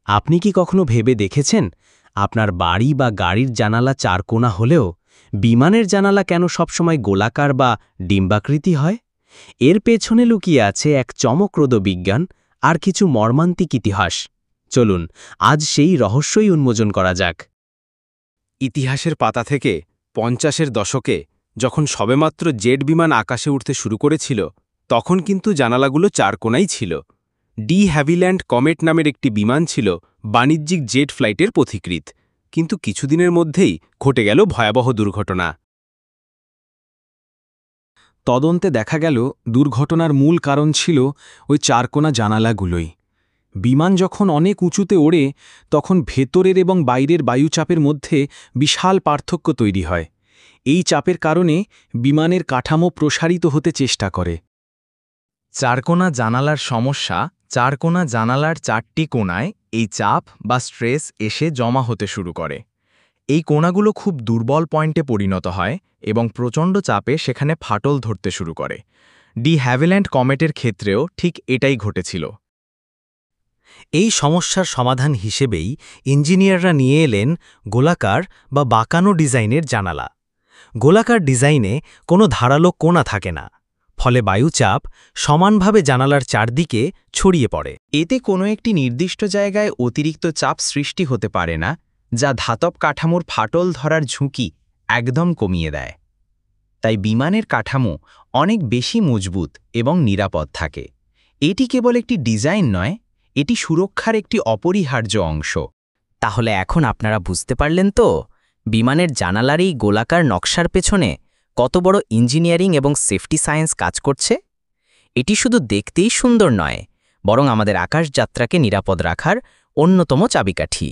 আপনি কি কখনো ভেবে দেখেছেন আপনার বাড়ি বা গাড়ির জানালা চারকোনা হলেও বিমানের জানালা কেন সবসময় গোলাকার বা ডিম্বাকৃতি হয়? এর পেছনে লুকিয়ে আছে এক চমকপ্রদ বিজ্ঞান আর কিছু মর্মান্তিক ইতিহাস। চলুন আজ সেই রহস্যই উন্মোচন করা যাক। ইতিহাসের পাতা থেকে ৫০-এর দশকে যখন সবেমাত্র জেট বিমান আকাশে উঠতে শুরু করেছিল, তখন কিন্তু জানালাগুলো চারকোনাই ছিল। ডি হ্যাভিল্যান্ড কমেট নামের একটি বিমান ছিল বাণিজ্যিক জেট ফ্লাইটের পথিকৃৎ, কিন্তু কিছুদিনের মধ্যেই ঘটে গেল ভয়াবহ দুর্ঘটনা। তদন্তে দেখা গেল দুর্ঘটনার মূল কারণ ছিল ওই চারকোনা জানালাগুলোই। বিমান যখন অনেক উঁচুতে ওড়ে, তখন ভেতরের এবং বাইরের বায়ুচাপের মধ্যে বিশাল পার্থক্য তৈরি হয়। এই চাপের কারণে বিমানের কাঠামো প্রসারিত হতে চেষ্টা করে। চারকোনা জানালার সমস্যা, চারকোনা জানালার চারটি কোণায় এই চাপ বা স্ট্রেস এসে জমা হতে শুরু করে। এই কোণাগুলো খুব দুর্বল পয়েন্টে পরিণত হয় এবং প্রচণ্ড চাপে সেখানে ফাটল ধরতে শুরু করে। ডি হ্যাভিল্যান্ড কমেটের ক্ষেত্রেও ঠিক এটাই ঘটেছিল। এই সমস্যার সমাধান হিসেবেই ইঞ্জিনিয়াররা নিয়ে এলেন গোলাকার বা বাঁকানো ডিজাইনের জানালা। গোলাকার ডিজাইনে কোনো ধারালো কোণা থাকে না, ফলে বায়ুচাপ সমানভাবে জানালার চারদিকে ছড়িয়ে পড়ে। এতে কোনো একটি নির্দিষ্ট জায়গায় অতিরিক্ত চাপ সৃষ্টি হতে পারে না, যা ধাতব কাঠামোর ফাটল ধরার ঝুঁকি একদম কমিয়ে দেয়। তাই বিমানের কাঠামো অনেক বেশি মজবুত এবং নিরাপদ থাকে। এটি কেবল একটি ডিজাইন নয়, এটি সুরক্ষার একটি অপরিহার্য অংশ। তাহলে এখন আপনারা বুঝতে পারলেন তো বিমানের জানালার এই গোলাকার নকশার পেছনে কত বড় ইঞ্জিনিয়ারিং এবং সেফটি সায়েন্স কাজ করছে। এটি শুধু দেখতেই সুন্দর নয়, বরং আমাদের আকাশযাত্রাকে নিরাপদ রাখার অন্যতম চাবিকাঠি।